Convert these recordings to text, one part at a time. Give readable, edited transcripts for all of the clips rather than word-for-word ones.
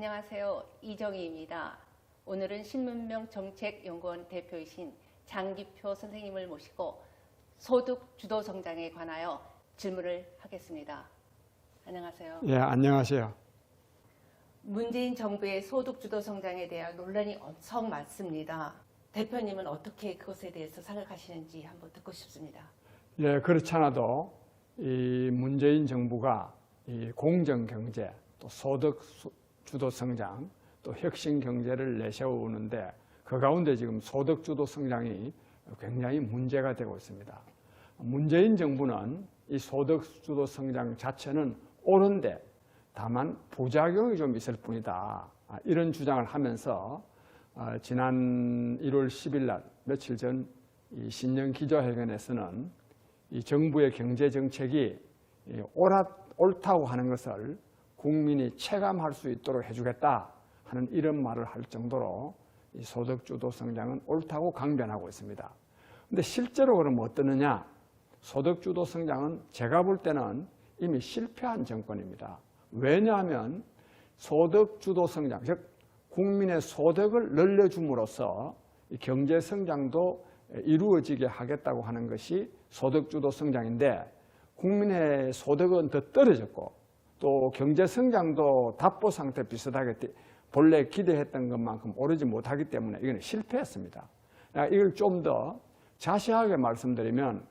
안녕하세요. 이정희입니다. 오늘은 신문명정책연구원 대표이신 장기표 선생님을 모시고 소득 주도 성장에 관하여 질문을 하겠습니다. 안녕하세요. 예, 안녕하세요. 문재인 정부의 소득 주도 성장에 대한 논란이 엄청 많습니다. 대표님은 어떻게 그것에 대해서 생각하시는지 한번 듣고 싶습니다. 예, 그렇지 않아도 이 문재인 정부가 이 공정경제, 또 소득 주도 성장, 또 혁신 경제를 내세우는데 그 가운데 지금 소득 주도 성장이 굉장히 문제가 되고 있습니다. 문재인 정부는 이 소득 주도 성장 자체는 옳은데 다만 부작용이 좀 있을 뿐이다. 이런 주장을 하면서 지난 1월 10일 날 며칠 전 이 신년 기자회견에서는 이 정부의 경제 정책이 옳다고 하는 것을 국민이 체감할 수 있도록 해주겠다 하는 이런 말을 할 정도로 이 소득주도 성장은 옳다고 강변하고 있습니다. 그런데 실제로 그러면 어떠느냐? 소득주도 성장은 제가 볼 때는 이미 실패한 정권입니다. 왜냐하면 소득주도 성장, 즉 국민의 소득을 늘려줌으로써 경제 성장도 이루어지게 하겠다고 하는 것이 소득주도 성장인데 국민의 소득은 더 떨어졌고 또 경제 성장도 답보 상태 비슷하게 본래 기대했던 것만큼 오르지 못하기 때문에 이건 실패했습니다. 이걸 좀 더 자세하게 말씀드리면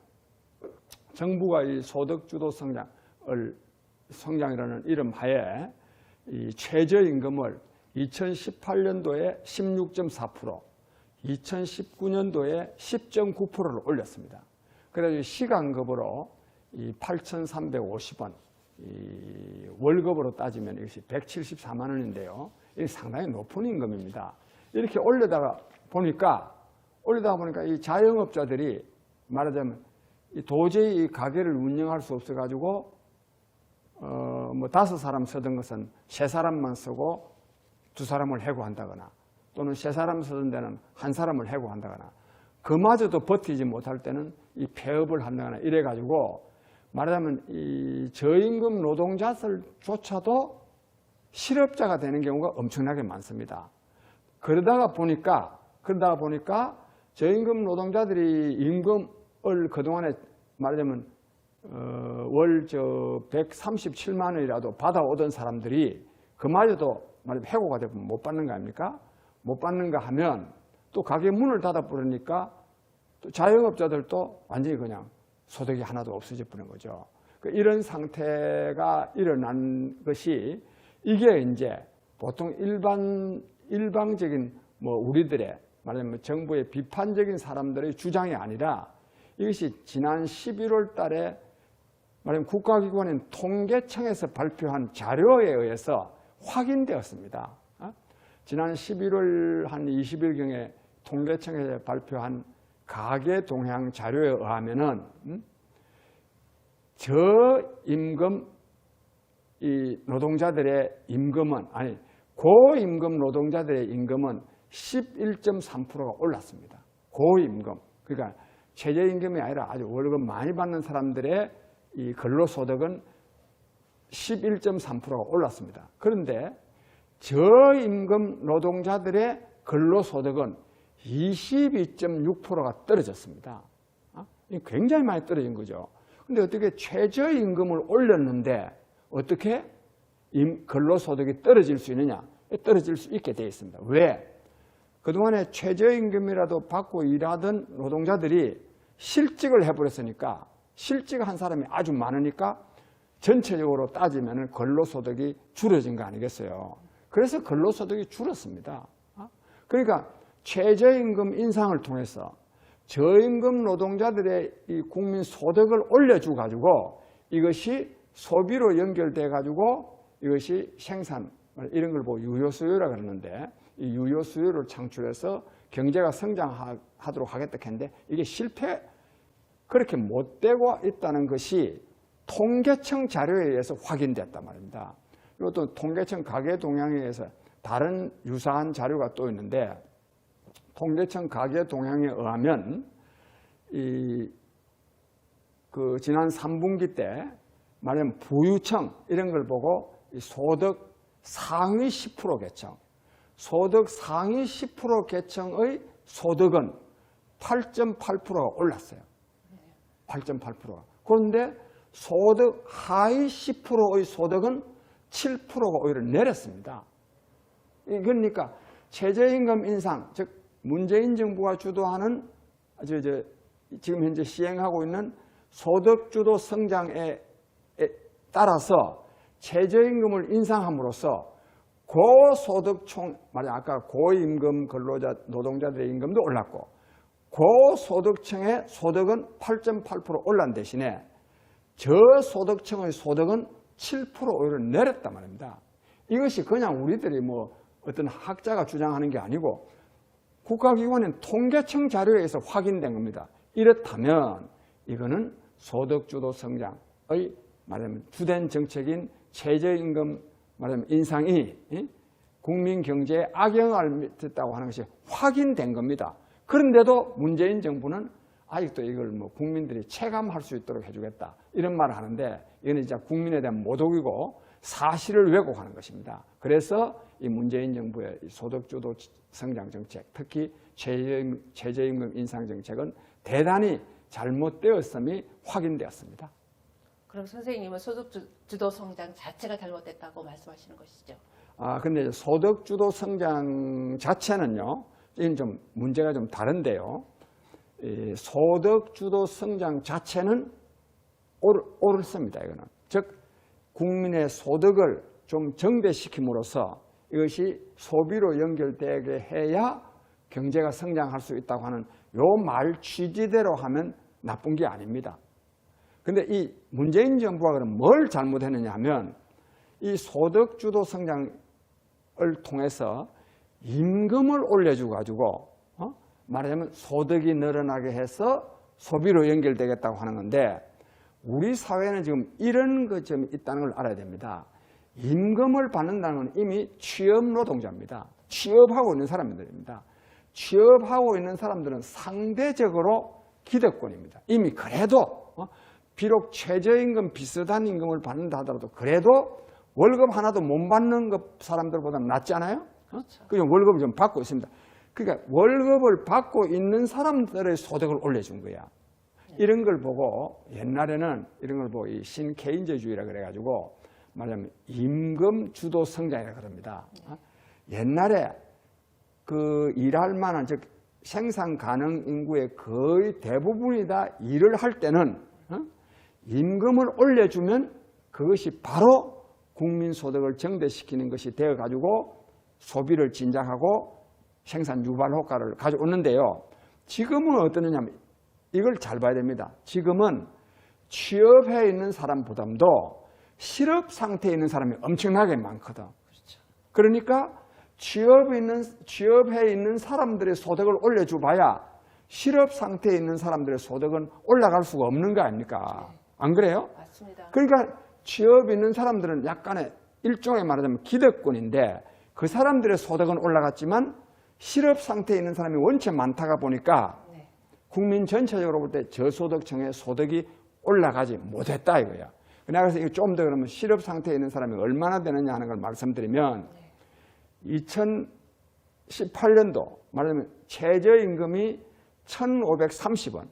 정부가 이 소득주도 성장이라는 이름 하에 이 최저임금을 2018년도에 16.4%, 2019년도에 10.9%를 올렸습니다. 그래서 시간급으로 이 8,350원, 이 월급으로 따지면 이것이 174만 원인데요. 이게 상당히 높은 임금입니다. 이렇게 올리다가 보니까 이 자영업자들이 말하자면 도저히 이 가게를 운영할 수 없어가지고 뭐 5사람 쓰던 것은 3사람만 쓰고 2사람을 해고한다거나 또는 3사람 쓰던 데는 1사람을 해고한다거나 그마저도 버티지 못할 때는 이 폐업을 한다거나 이래가지고 말하자면 이 저임금 노동자들조차도 실업자가 되는 경우가 엄청나게 많습니다. 그러다가 보니까 저임금 노동자들이 임금을 그동안에 말하자면 월 137만 원이라도 받아오던 사람들이 그마저도 말하자면 해고가 되면 못 받는 거 아닙니까? 못 받는가 하면 또 가게 문을 닫아버리니까 또 자영업자들도 완전히 그냥 소득이 하나도 없어져 버린 거죠. 이런 상태가 일어난 것이 이게 이제 보통 일방적인 뭐 우리들의 말하자면 정부의 비판적인 사람들의 주장이 아니라 이것이 지난 11월 달에 말하자면 국가기관인 통계청에서 발표한 자료에 의해서 확인되었습니다. 지난 11월 한 20일경에 통계청에서 발표한 가계 동향 자료에 의하면은 저임금 이 노동자들의 임금은 고임금 노동자들의 임금은 11.3%가 올랐습니다. 고임금 그러니까 최저임금이 아니라 아주 월급 많이 받는 사람들의 이 근로소득은 11.3%가 올랐습니다. 그런데 저임금 노동자들의 근로소득은 22.6%가 떨어졌습니다. 굉장히 많이 떨어진 거죠. 그런데 어떻게 최저임금을 올렸는데 어떻게 근로소득이 떨어질 수 있느냐? 떨어질 수 있게 되어 있습니다. 왜? 그동안에 최저임금이라도 받고 일하던 노동자들이 실직을 해버렸으니까 실직을 한 사람이 아주 많으니까 전체적으로 따지면 근로소득이 줄어진 거 아니겠어요? 그래서 근로소득이 줄었습니다. 그러니까 최저임금 인상을 통해서 저임금 노동자들의 이 국민 소득을 올려줘 가지고 이것이 소비로 연결돼 가지고 이것이 생산 이런 걸 보고 유효수요라고 그러는데 이 유효수요를 창출해서 경제가 성장하도록 하겠다 했는데 이게 그렇게 못 되고 있다는 것이 통계청 자료에 의해서 확인됐단 말입니다. 이것도 통계청 가계 동향에 의해서 다른 유사한 자료가 또 있는데 통계청 가계 동향에 의하면 지난 3분기 때 말하자면 부유청 이런 걸 보고 이 소득 상위 10% 계층, 소득 상위 10% 계층의 소득은 8.8%가 올랐어요. 8.8%가. 그런데 소득 하위 10%의 소득은 7%가 오히려 내렸습니다. 그러니까 최저임금 인상, 즉 문재인 정부가 주도하는 지금 현재 시행하고 있는 소득주도 성장에 따라서 최저임금을 인상함으로써 고소득층, 아까 고임금 근로자, 노동자들의 임금도 올랐고 고소득층의 소득은 8.8% 올란 대신에 저소득층의 소득은 7% 오히려 내렸단 말입니다. 이것이 그냥 우리들이 뭐 어떤 학자가 주장하는 게 아니고 국가기관인 통계청 자료에 의해서 확인된 겁니다. 이렇다면 이거는 소득주도 성장의 말하자면 주된 정책인 최저임금 말하자면 인상이 국민 경제에 악영향을 미쳤다고 하는 것이 확인된 겁니다. 그런데도 문재인 정부는 아직도 이걸 뭐 국민들이 체감할 수 있도록 해주겠다 이런 말을 하는데 이거는 진짜 국민에 대한 모독이고 사실을 왜곡하는 것입니다. 그래서 이 문재인 정부의 소득주도 성장 정책, 특히 최저임금 인상 정책은 대단히 잘못되었음이 확인되었습니다. 그럼 선생님은 소득주도 성장 자체가 잘못됐다고 말씀하시는 것이죠? 근데 소득주도 성장 자체는요, 이건 좀 문제가 좀 다른데요. 이 소득주도 성장 자체는 옳습니다. 이거는 즉 국민의 소득을 좀 증대시킴으로써 이것이 소비로 연결되게 해야 경제가 성장할 수 있다고 하는 요 말 취지대로 하면 나쁜 게 아닙니다. 그런데 이 문재인 정부가 그럼 뭘 잘못했느냐 하면 이 소득주도 성장을 통해서 임금을 올려주고 가지고 말하자면 소득이 늘어나게 해서 소비로 연결되겠다고 하는 건데 우리 사회는 지금 이런 것이 있다는 걸 알아야 됩니다. 임금을 받는다는 건 이미 취업 노동자입니다. 취업하고 있는 사람들입니다. 취업하고 있는 사람들은 상대적으로 기득권입니다. 이미 그래도 비록 최저임금 비슷한 임금을 받는다 하더라도 그래도 월급 하나도 못 받는 사람들보다는 낫지 않아요? 그렇죠. 그냥 월급을 좀 받고 있습니다. 그러니까 월급을 받고 있는 사람들의 소득을 올려준 거야. 이런 걸 보고 옛날에는 이런 걸 보고 이 신케인저주의라 그래가지고 말하자면 임금 주도 성장이라 그럽니다. 옛날에 그 일할 만한 즉 생산 가능 인구의 거의 대부분이 다 일을 할 때는 임금을 올려주면 그것이 바로 국민 소득을 증대시키는 것이 되어가지고 소비를 진작하고 생산 유발 효과를 가져오는데요. 지금은 어떠느냐 하면 이걸 잘 봐야 됩니다. 지금은 취업해 있는 사람보다도 실업 상태에 있는 사람이 엄청나게 많거든. 그렇죠. 그러니까 취업해 있는 사람들의 소득을 올려줘봐야 실업 상태에 있는 사람들의 소득은 올라갈 수가 없는 거 아닙니까? 네. 안 그래요? 맞습니다. 그러니까 취업 있는 사람들은 약간의 일종의 말하자면 기득권인데 그 사람들의 소득은 올라갔지만 실업 상태에 있는 사람이 원체 많다가 보니까 네. 국민 전체적으로 볼 때 저소득층의 소득이 올라가지 못했다 이거야. 그래서 이거 좀 더 그러면 실업 상태에 있는 사람이 얼마나 되느냐 하는 걸 말씀드리면 2018년도 말하자면 최저임금이 1,530원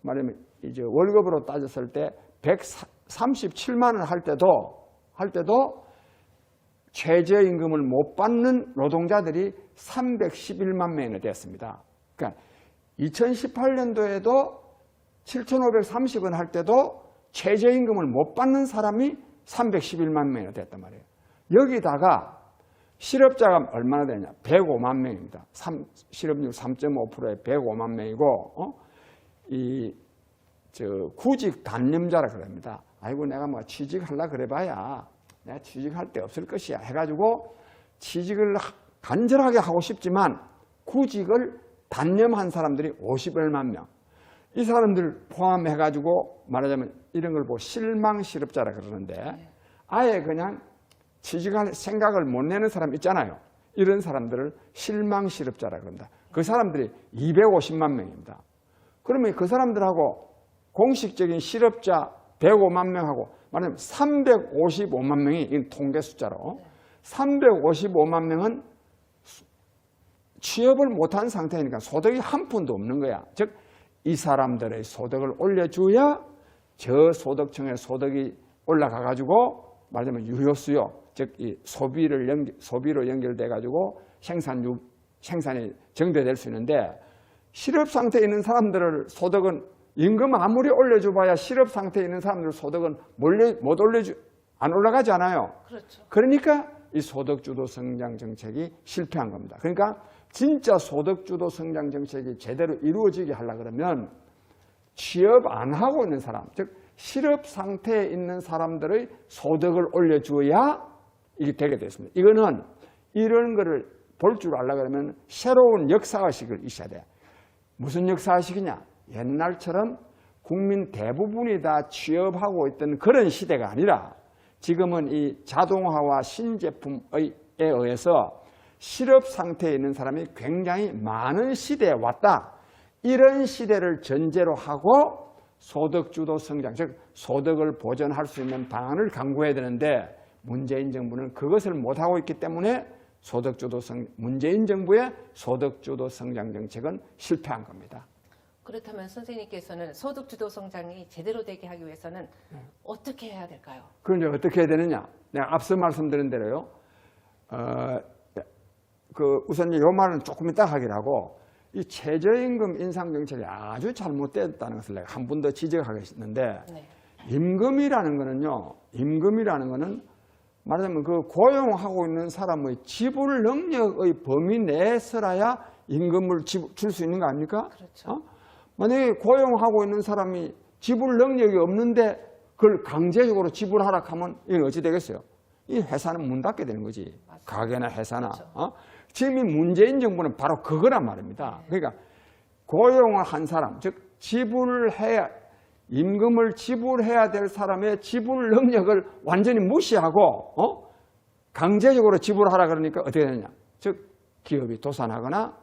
말하자면 이제 월급으로 따졌을 때 137만 원 할 때도 최저임금을 못 받는 노동자들이 311만 명이 되었습니다. 그러니까 2018년도에도 7,530원 할 때도 최저임금을 못 받는 사람이 311만 명이 됐단 말이에요. 여기다가 실업자가 얼마나 되냐? 105만 명입니다. 실업률 3.5%에 105만 명이고, 구직 단념자라 그럽니다. 아이고, 내가 뭐 취직하려고 그래봐야 내가 취직할 데 없을 것이야. 해가지고 취직을 간절하게 하고 싶지만 구직을 단념한 사람들이 51만 명. 이 사람들 포함해가지고 말하자면 이런 걸 보고 실망 실업자라 그러는데 아예 그냥 취직할 생각을 못 내는 사람 있잖아요. 이런 사람들을 실망 실업자라 그럽니다. 그 사람들이 250만 명입니다. 그러면 그 사람들하고 공식적인 실업자 105만 명하고 말하자면 355만 명이 이 통계 숫자로 355만 명은 취업을 못한 상태니까 소득이 한 푼도 없는 거야. 즉, 이 사람들의 소득을 올려줘야 저소득층의 소득이 올라가가지고 말하자면 유효수요, 즉 이 소비로 연결돼가지고 생산이 정대될 수 있는데, 실업 상태에 있는 사람들을 소득은 임금 아무리 올려줘봐야 실업 상태에 있는 사람들 소득은 안 올라가지 않아요. 그렇죠. 그러니까 이 소득주도 성장 정책이 실패한 겁니다. 그러니까 진짜 소득주도 성장 정책이 제대로 이루어지게 하려고 그러면 취업 안 하고 있는 사람, 즉 실업 상태에 있는 사람들의 소득을 올려줘야 이게 되게 됐습니다. 이거는 이런 거를 볼 줄 알려고 그러면 새로운 역사의식을 있어야 돼. 무슨 역사의식이냐? 옛날처럼 국민 대부분이 다 취업하고 있던 그런 시대가 아니라 지금은 이 자동화와 신제품에 의해서 실업 상태에 있는 사람이 굉장히 많은 시대에 왔다. 이런 시대를 전제로 하고 소득주도 성장, 즉 소득을 보전할 수 있는 방안을 강구해야 되는데 문재인 정부는 그것을 못하고 있기 때문에 문재인 정부의 소득주도 성장 정책은 실패한 겁니다. 그렇다면 선생님께서는 소득주도 성장이 제대로 되게 하기 위해서는 어떻게 해야 될까요? 그럼 이제 어떻게 해야 되느냐? 내가 앞서 말씀드린 대로요. 우선 이 말은 조금 이따 하기로 하고, 이 최저임금 인상 정책이 아주 잘못됐다는 것을 내가 한 번 더 지적하겠는데, 네. 임금이라는 거는 말하자면 그 고용하고 있는 사람의 지불 능력의 범위 내에서라야 임금을 줄 수 있는 거 아닙니까? 그렇죠. 만약에 고용하고 있는 사람이 지불 능력이 없는데 그걸 강제적으로 지불하라 하면 이건 어찌 되겠어요? 이 회사는 문 닫게 되는 거지. 맞습니다. 가게나 회사나. 그렇죠. 지금 이 문재인 정부는 바로 그거란 말입니다. 네. 그러니까 고용을 한 사람, 즉 임금을 지불해야 될 사람의 지불 능력을 완전히 무시하고 강제적으로 지불하라 그러니까 어떻게 되느냐? 즉 기업이 도산하거나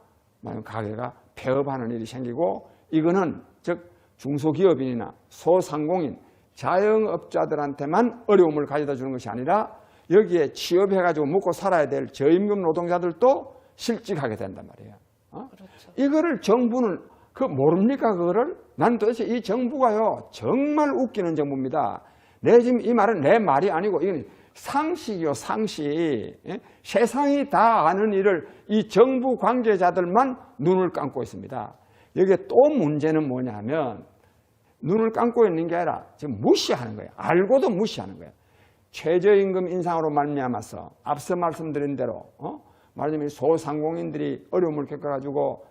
가게가 폐업하는 일이 생기고, 이거는 즉 중소기업인이나 소상공인, 자영업자들한테만 어려움을 가져다 주는 것이 아니라 여기에 취업해가지고 먹고 살아야 될 저임금 노동자들도 실직하게 된단 말이에요. 그렇죠. 이거를 정부는 모릅니까? 그거를? 난 도대체 이 정부가요 정말 웃기는 정부입니다. 지금 이 말은 내 말이 아니고 이건 상식이요, 상식. 세상이 다 아는 일을 이 정부 관계자들만 눈을 감고 있습니다. 여기에 또 문제는 뭐냐면 눈을 감고 있는 게 아니라 지금 무시하는 거예요. 알고도 무시하는 거예요. 최저임금 인상으로 말미암아서 앞서 말씀드린 대로 말하자면 소상공인들이 어려움을 겪어가지고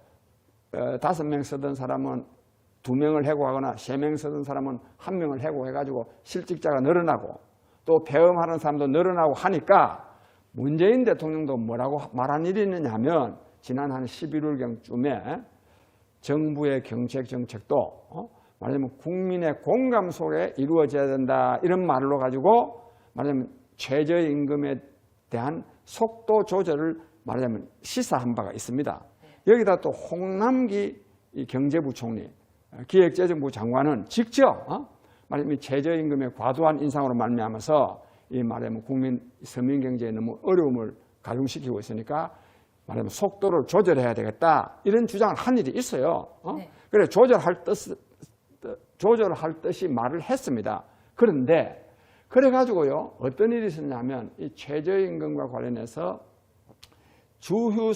5명 쓰던 사람은 2명을 해고하거나 3명 쓰던 사람은 1명을 해고해가지고 실직자가 늘어나고 또 폐업하는 사람도 늘어나고 하니까 문재인 대통령도 뭐라고 말한 일이 있느냐면 지난 한 11월경쯤에 정부의 경책 정책도 말하자면 국민의 공감 속에 이루어져야 된다 이런 말로 가지고 말하자면 최저임금에 대한 속도 조절을 말하자면 시사한 바가 있습니다. 여기다 또 홍남기 경제부총리, 기획재정부 장관은 직접 말하자면 최저임금의 과도한 인상으로 말미암아서 이 말하자면 서민 경제에 너무 어려움을 가중시키고 있으니까 말하자면 속도를 조절해야 되겠다 이런 주장을 한 일이 있어요. 네. 그래 조절할 듯이 말을 했습니다. 그런데 그래가지고요 어떤 일이 있었냐면 이 최저임금과 관련해서 주휴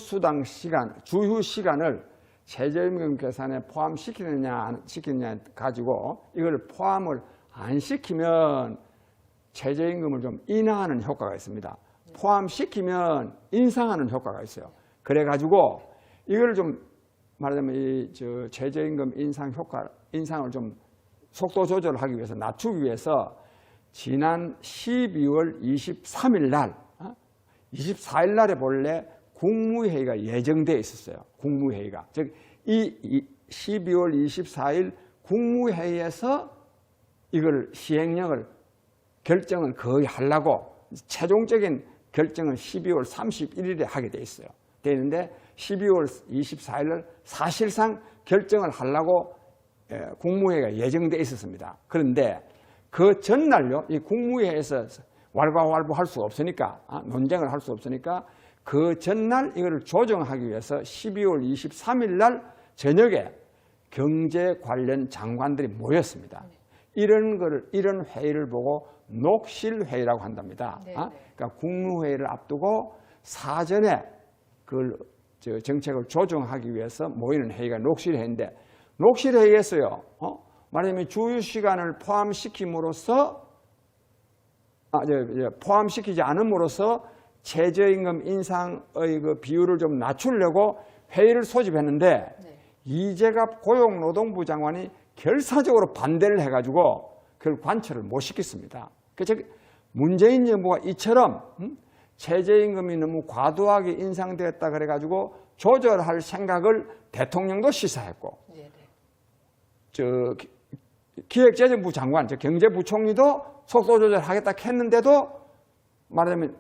시간을 최저임금 계산에 포함시키느냐 안 시키느냐 가지고 이걸 포함을 안 시키면 최저임금을 좀 인하하는 효과가 있습니다. 포함시키면 인상하는 효과가 있어요. 그래가지고 이걸 좀 말하자면 최저임금 인상을 좀 속도 조절을 하기 위해서 낮추기 위해서 지난 12월 23일 날 24일 날에 본래 국무회의가 예정되어 있었어요. 국무회의가. 즉, 이 12월 24일 국무회의에서 이걸 결정을 거의 하려고 최종적인 결정은 12월 31일에 하게 돼 있어요. 돼 있는데 12월 24일 날 사실상 결정을 하려고 국무회의가 예정되어 있었습니다. 그런데 그 전날요, 이 국무회의에서 왈가왈부할 수 없으니까 논쟁을 할 수 없으니까 그 전날 이거를 조정하기 위해서 12월 23일 날 저녁에 경제 관련 장관들이 모였습니다. 이런 회의를 보고 녹실회의라고 한답니다. 그러니까 국무회의를 앞두고 사전에 그 정책을 조정하기 위해서 모이는 회의가 녹실회의인데 녹실회의에서요. 말하자면 주휴 시간을 포함시킴으로써 포함시키지 않음으로써 최저임금 인상의 그 비율을 좀 낮추려고 회의를 소집했는데 이재갑 고용노동부 장관이 결사적으로 반대를 해가지고 그걸 관철을 못 시켰습니다. 그래서 문재인 정부가 이처럼 최저임금이 너무 과도하게 인상되었다 그래가지고 조절할 생각을 대통령도 시사했고 기획재정부 장관, 경제부총리도 속도 조절하겠다 했는데도 말하자면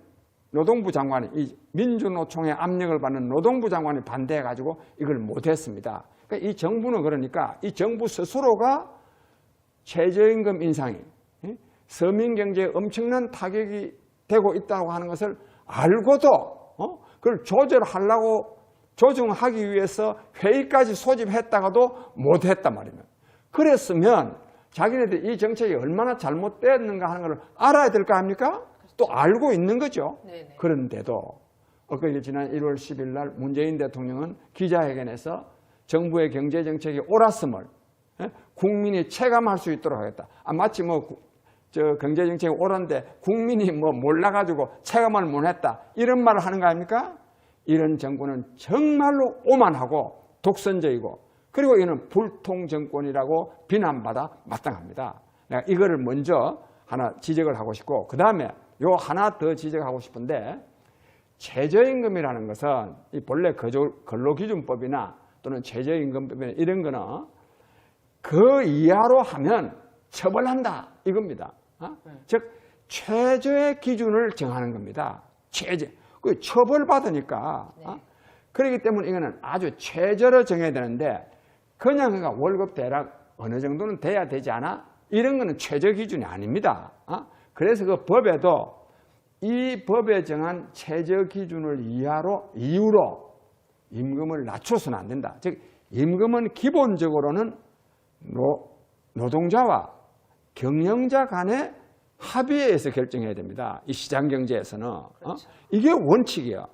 노동부 장관이 이 민주노총의 압력을 받는 노동부 장관이 반대해가지고 이걸 못했습니다. 그러니까 이 정부는 그러니까 이 정부 스스로가 최저임금 인상이 서민 경제에 엄청난 타격이 되고 있다고 하는 것을 알고도 그걸 조정하기 위해서 회의까지 소집했다가도 못했단 말입니다. 그랬으면 자기네들이 이 정책이 얼마나 잘못됐는가 하는 걸 알아야 될 거 아닙니까? 또 알고 있는 거죠. 그런데도 지난 1월 10일 날 문재인 대통령은 기자회견에서 정부의 경제정책이 옳았음을 국민이 체감할 수 있도록 하겠다. 마치 경제정책이 옳은데 국민이 몰라가지고 체감을 못했다. 이런 말을 하는 거 아닙니까? 이런 정부는 정말로 오만하고 독선적이고 그리고 이는 불통정권이라고 비난받아 마땅합니다. 내가 이거를 먼저 하나 지적을 하고 싶고 그 다음에 요 하나 더 지적하고 싶은데 최저임금이라는 것은 이 본래 근로기준법이나 또는 최저임금법이나 이런 거는 그 이하로 하면 처벌한다 이겁니다. 즉 최저의 기준을 정하는 겁니다. 최저. 그 처벌받으니까. 그렇기 때문에 이거는 아주 최저로 정해야 되는데 그냥 그러니까 월급 대략 어느 정도는 돼야 되지 않아? 이런 거는 최저 기준이 아닙니다. 그래서 그 법에도 이 법에 정한 최저 기준을 이유로 임금을 낮춰서는 안 된다. 즉 임금은 기본적으로는 노동자와 경영자 간의 합의에 의해서 결정해야 됩니다. 이 시장 경제에서는. 그렇죠. 이게 원칙이에요.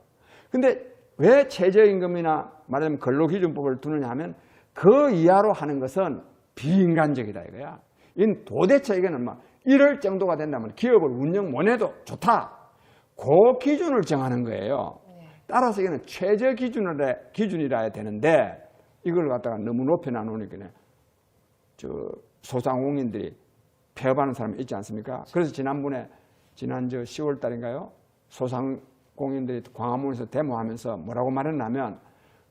근데 왜 최저임금이나 말하자면 근로기준법을 두느냐 하면 그 이하로 하는 것은 비인간적이다 이거야. 도대체 이거는 이럴 정도가 된다면 기업을 운영 못 해도 좋다. 그 기준을 정하는 거예요. 따라서 이거는 최저 기준이라 해야 되는데 이걸 갖다가 너무 높여 놔놓으니까 소상공인들이 폐업하는 사람이 있지 않습니까? 그래서 지난 10월 달인가요? 소상공인들이 광화문에서 데모하면서 뭐라고 말했냐면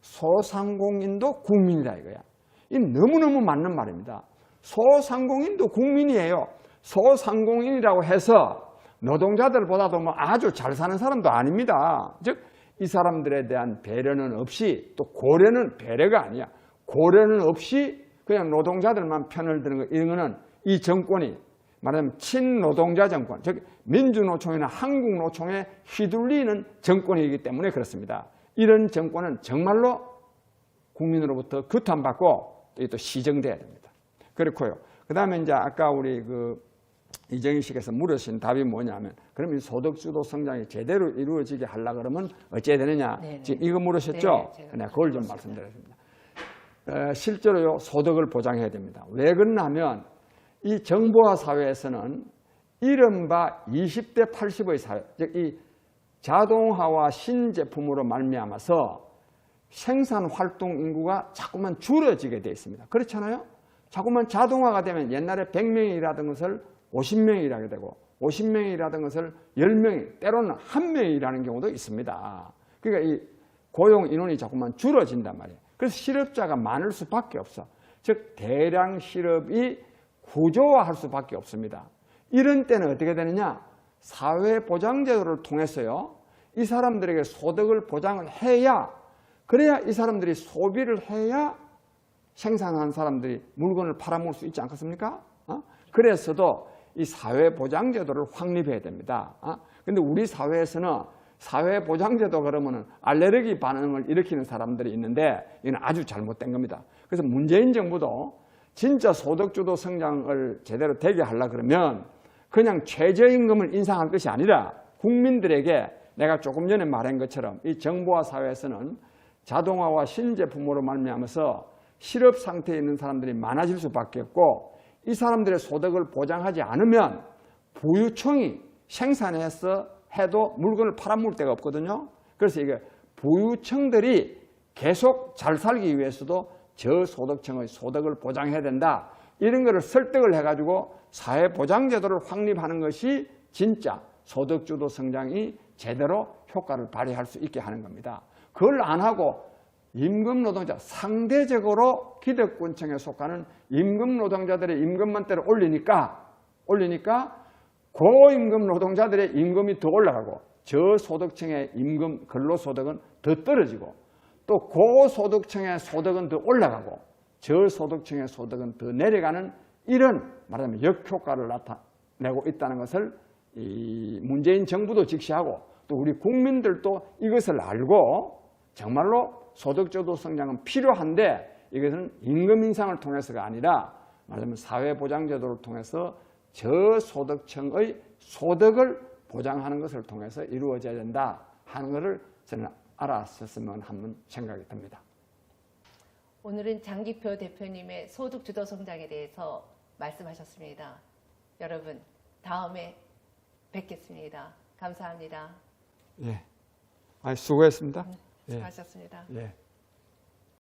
소상공인도 국민이다 이거야. 이 너무너무 맞는 말입니다. 소상공인도 국민이에요. 소상공인이라고 해서 노동자들보다도 아주 잘 사는 사람도 아닙니다. 즉 이 사람들에 대한 배려는 없이 또 고려는 배려가 아니야. 고려는 없이 그냥 노동자들만 편을 드는 거 이런 거는 이 정권이 말하자면 친노동자 정권, 즉 민주노총이나 한국노총에 휘둘리는 정권이기 때문에 그렇습니다. 이런 정권은 정말로 국민으로부터 규탄받고 또 시정돼야 됩니다. 그렇고요. 그 다음에 이제 아까 우리 이정희 씨께서 물으신 답이 뭐냐면 그러면 소득주도 성장이 제대로 이루어지게 하려고 그러면 어찌해야 되느냐. 네네. 지금 이거 물으셨죠? 네, 그걸 좀 말씀드리겠습니다. 실제로요 소득을 보장해야 됩니다. 왜 그러냐면 이 정보화 사회에서는 이른바 20대 80의 사회, 즉 이 자동화와 신제품으로 말미암아서 생산 활동 인구가 자꾸만 줄어지게 되어 있습니다. 그렇잖아요? 자꾸만 자동화가 되면 옛날에 100명이 일하던 것을 50명이 일하게 되고 50명이 일하던 것을 10명이 때로는 1명이 일하는 경우도 있습니다. 그러니까 이 고용 인원이 자꾸만 줄어진단 말이에요. 그래서 실업자가 많을 수밖에 없어. 즉 대량 실업이 구조화할 수밖에 없습니다. 이런 때는 어떻게 되느냐? 사회보장제도를 통해서요. 이 사람들에게 소득을 보장을 해야 그래야 이 사람들이 소비를 해야 생산한 사람들이 물건을 팔아먹을 수 있지 않겠습니까? 그래서도 이 사회보장제도를 확립해야 됩니다. 근데 우리 사회에서는 사회보장제도 그러면은 알레르기 반응을 일으키는 사람들이 있는데 이건 아주 잘못된 겁니다. 그래서 문재인 정부도 진짜 소득주도 성장을 제대로 되게 하려 그러면 그냥 최저임금을 인상할 것이 아니라 국민들에게 내가 조금 전에 말한 것처럼 이 정부와 사회에서는 자동화와 신제품으로 말미암아서 실업 상태에 있는 사람들이 많아질 수밖에 없고 이 사람들의 소득을 보장하지 않으면 부유층이 생산해서 해도 물건을 팔아먹을 데가 없거든요. 그래서 이게 부유층들이 계속 잘 살기 위해서도 저소득층의 소득을 보장해야 된다. 이런 거를 설득을 해가지고 사회보장제도를 확립하는 것이 진짜 소득주도 성장이 제대로 효과를 발휘할 수 있게 하는 겁니다. 그걸 안 하고 임금노동자, 상대적으로 기득권층에 속하는 임금노동자들의 임금만 때려 올리니까 고임금 노동자들의 임금이 더 올라가고 저소득층의 임금, 근로소득은 더 떨어지고 또 고소득층의 소득은 더 올라가고 저소득층의 소득은 더 내려가는 이런 말하자면 역효과를 나타내고 있다는 것을 이 문재인 정부도 직시하고 또 우리 국민들도 이것을 알고 정말로 소득주도 성장은 필요한데 이것은 임금 인상을 통해서가 아니라 말하자면 사회보장제도를 통해서 저소득층의 소득을 보장하는 것을 통해서 이루어져야 된다 하는 것을 저는 알았었으면 하는 생각이 듭니다. 오늘은 장기표 대표님의 소득주도 성장에 대해서 말씀하셨습니다. 여러분 다음에 뵙겠습니다. 감사합니다. 예, 수고했습니다. 수고하셨습니다. 예.